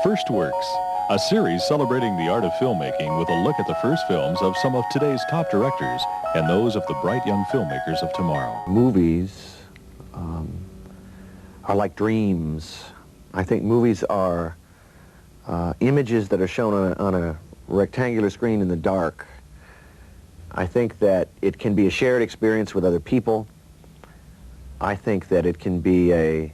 First Works, a series celebrating the art of filmmaking with a look at the first films of some of today's top directors and those of the bright young filmmakers of tomorrow. Movies are like dreams. I think movies are images that are shown on a rectangular screen in the dark. I think that it can be a shared experience with other people. I think that it can be a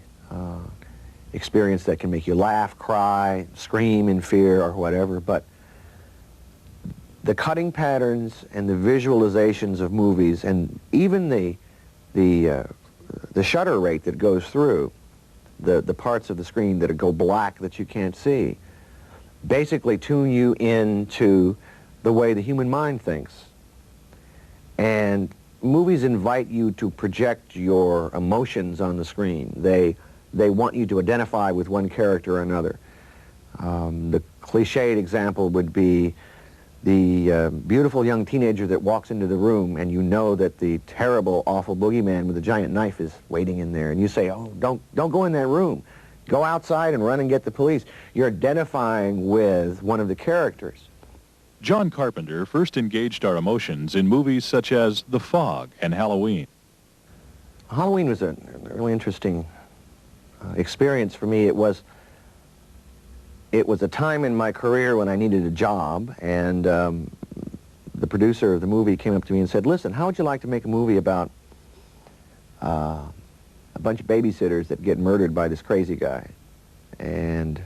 experience that can make you laugh, cry, scream in fear or whatever, but the cutting patterns and the visualizations of movies and even the shutter rate that goes through the parts of the screen that go black that you can't see basically tune you into the way the human mind thinks. And movies invite you to project your emotions on the screen. They want you to identify with one character or another. The cliched example would be the beautiful young teenager that walks into the room and you know that the terrible, awful boogeyman with a giant knife is waiting in there. And you say, oh, don't go in that room. Go outside and run and get the police. You're identifying with one of the characters. John Carpenter first engaged our emotions in movies such as The Fog and Halloween. Halloween was a really interesting experience for me. It was a time in my career when I needed a job, and the producer of the movie came up to me and said, listen, how would you like to make a movie about a bunch of babysitters that get murdered by this crazy guy? And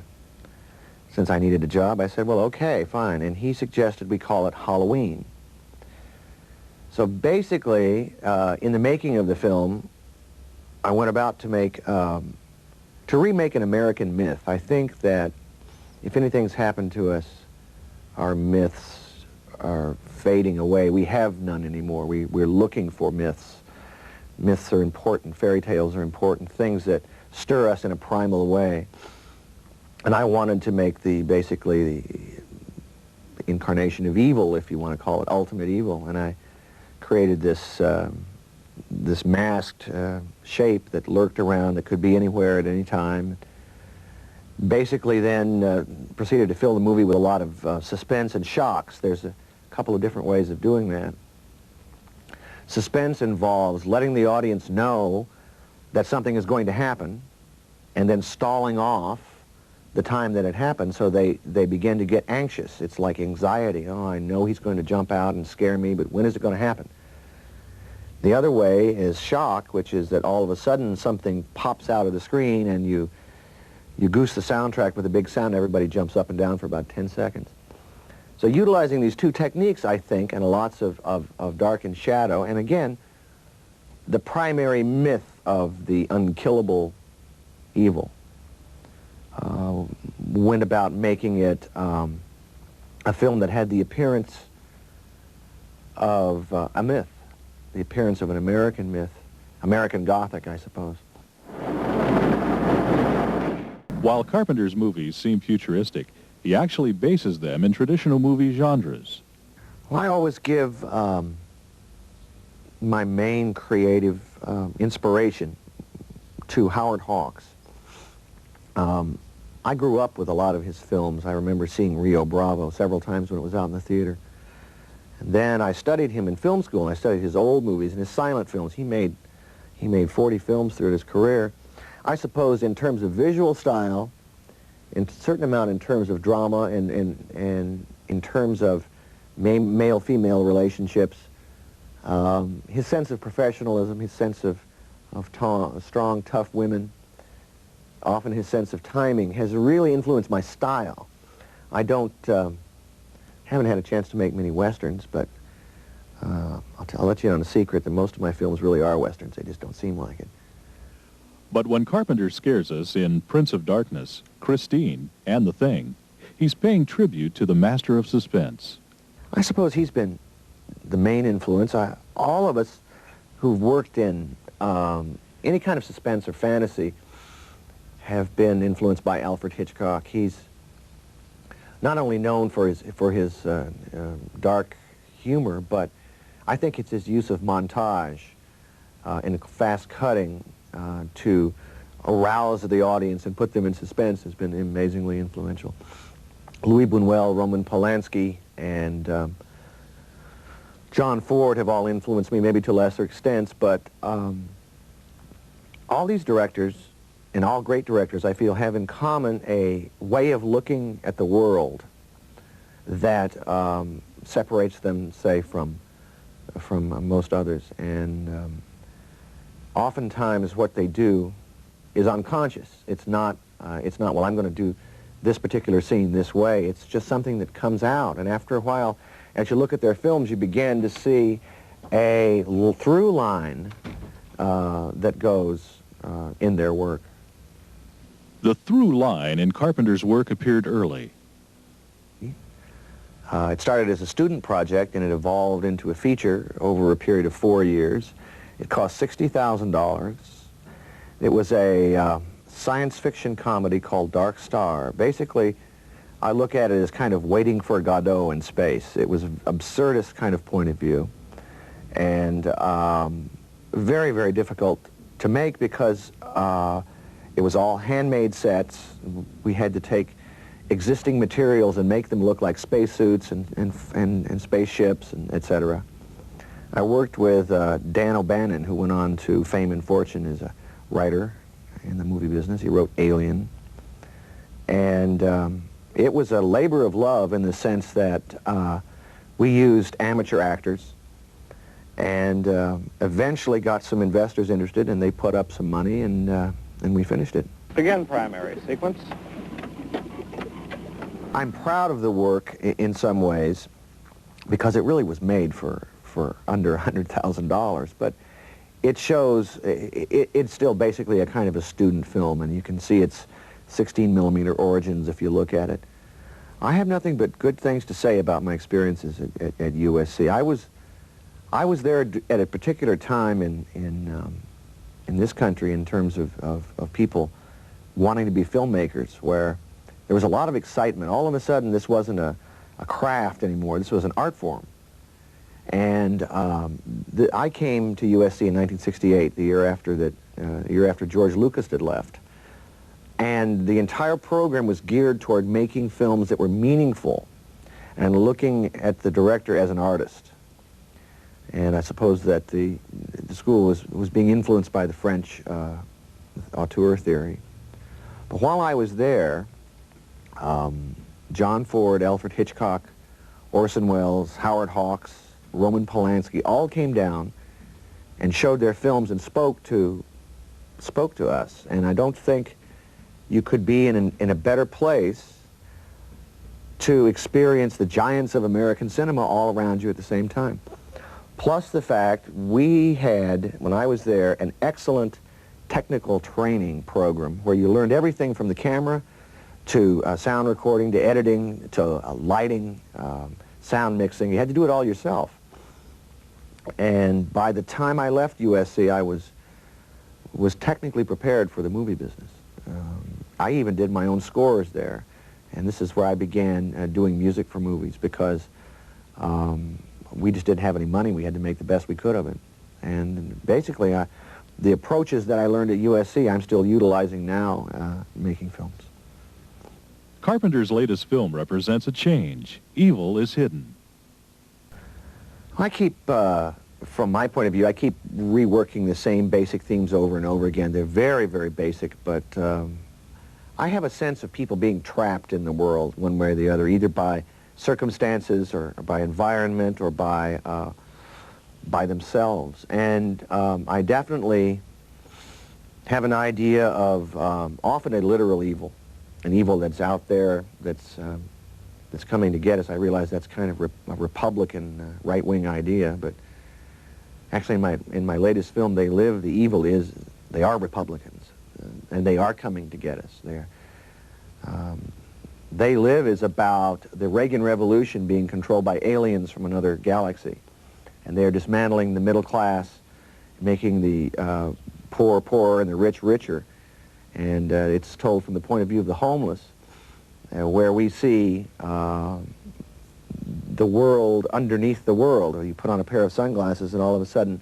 since I needed a job, I said, well, okay, fine. And he suggested we call it Halloween. So basically, in the making of the film, I went about to remake an American myth. I think that if anything's happened to us, our myths are fading away. We have none anymore. We're looking for myths. Myths are important. Fairy tales are important. Things that stir us in a primal way. And I wanted to make basically the incarnation of evil, if you want to call it, ultimate evil. And I created this masked shape that lurked around, that could be anywhere at any time. Basically then proceeded to fill the movie with a lot of suspense and shocks. There's a couple of different ways of doing that. Suspense involves letting the audience know that something is going to happen and then stalling off the time that it happened so they begin to get anxious. It's like anxiety. Oh, I know he's going to jump out and scare me, but when is it going to happen? The other way is shock, which is that all of a sudden something pops out of the screen and you goose the soundtrack with a big sound, everybody jumps up and down for about 10 seconds. So utilizing these two techniques, I think, and lots of dark and shadow, and again, the primary myth of the unkillable evil, went about making it a film that had the appearance of a myth, the appearance of an American myth, American Gothic, I suppose. While Carpenter's movies seem futuristic, he actually bases them in traditional movie genres. Well, I always give my main creative inspiration to Howard Hawks. I grew up with a lot of his films. I remember seeing Rio Bravo several times when it was out in the theater. And then I studied him in film school, and I studied his old movies and his silent films. He made 40 films through his career. I suppose in terms of visual style, in a certain amount in terms of drama and in terms of male-female relationships, his sense of professionalism, his sense of strong, tough women, often his sense of timing has really influenced my style. I haven't had a chance to make many Westerns, but I'll let you in on a secret that most of my films really are Westerns. They just don't seem like it. But when Carpenter scares us in Prince of Darkness, Christine, and The Thing, he's paying tribute to the master of suspense. I suppose he's been the main influence. All of us who've worked in any kind of suspense or fantasy have been influenced by Alfred Hitchcock. He's not only known for his dark humor, but I think it's his use of montage and fast cutting to arouse the audience and put them in suspense has been amazingly influential. Louis Buñuel, Roman Polanski, and John Ford have all influenced me, maybe to lesser extents, but all these directors, and all great directors, I feel, have in common a way of looking at the world that separates them, say, from most others. And oftentimes what they do is unconscious. It's not, well, I'm going to do this particular scene this way. It's just something that comes out. And after a while, as you look at their films, you begin to see a through line that goes in their work. The through line in Carpenter's work appeared early. It started as a student project, and it evolved into a feature over a period of 4 years. It cost $60,000. It was a science fiction comedy called Dark Star. Basically, I look at it as kind of Waiting for Godot in space. It was an absurdist kind of point of view, and very, very difficult to make because it was all handmade sets. We had to take existing materials and make them look like spacesuits and spaceships, and etc. I worked with Dan O'Bannon, who went on to fame and fortune as a writer in the movie business. He wrote Alien. And it was a labor of love in the sense that we used amateur actors and eventually got some investors interested, and they put up some money, and we finished it. Begin primary sequence. I'm proud of the work in some ways because it really was made for under $100,000, but it shows, it's still basically a kind of a student film, and you can see its 16mm origins if you look at it. I have nothing but good things to say about my experiences at USC. I was there at a particular time in this country in terms of people wanting to be filmmakers, where there was a lot of excitement. All of a sudden, this wasn't a craft anymore. This was an art form. And I came to USC in 1968, the year after George Lucas had left. And the entire program was geared toward making films that were meaningful and looking at the director as an artist. And I suppose that the school was being influenced by the French auteur theory. But while I was there, John Ford, Alfred Hitchcock, Orson Welles, Howard Hawks, Roman Polanski all came down and showed their films and spoke to us. And I don't think you could be in a better place to experience the giants of American cinema all around you at the same time. Plus the fact we had, when I was there, an excellent technical training program where you learned everything from the camera to sound recording, to editing, to lighting, sound mixing. You had to do it all yourself. And by the time I left USC, I was technically prepared for the movie business. I even did my own scores there. And this is where I began doing music for movies, because we just didn't have any money. We had to make the best we could of it. And basically, the approaches that I learned at USC, I'm still utilizing now making films. Carpenter's latest film represents a change. Evil is hidden. I keep, from my point of view, I keep reworking the same basic themes over and over again. They're very, very basic, but I have a sense of people being trapped in the world one way or the other, either by circumstances or by environment or by themselves. And I definitely have an idea of often a literal evil, an evil that's out there, that's coming to get us. I realize that's kind of a Republican right-wing idea, but actually in my latest film, They Live, the evil is they are Republicans, and they are coming to get us. They Live is about the Reagan Revolution being controlled by aliens from another galaxy, and they're dismantling the middle class, making the poor poorer and the rich richer. And it's told from the point of view of the homeless, where we see the world underneath the world. Or you put on a pair of sunglasses and all of a sudden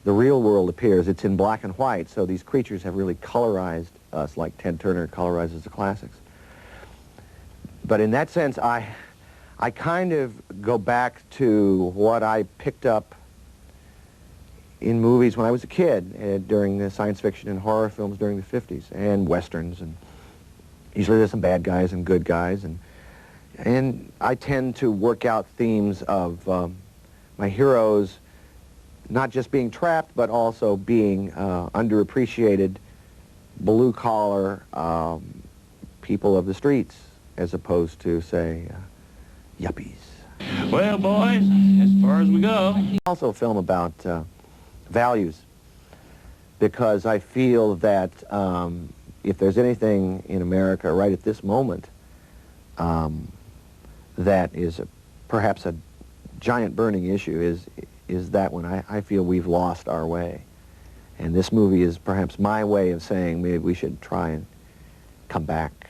the real world appears. It's in black and white, so these creatures have really colorized us like Ted Turner colorizes the classics. But in that sense, I kind of go back to what I picked up in movies when I was a kid, during the science fiction and horror films during the 50s, and westerns, and usually there's some bad guys and good guys, and I tend to work out themes of my heroes not just being trapped, but also being underappreciated, blue-collar people of the streets, as opposed to, say, yuppies. Well, boys, as far as we go. Also a film about values, because I feel that if there's anything in America right at this moment that is perhaps a giant burning issue, is that when I feel we've lost our way. And this movie is perhaps my way of saying maybe we should try and come back.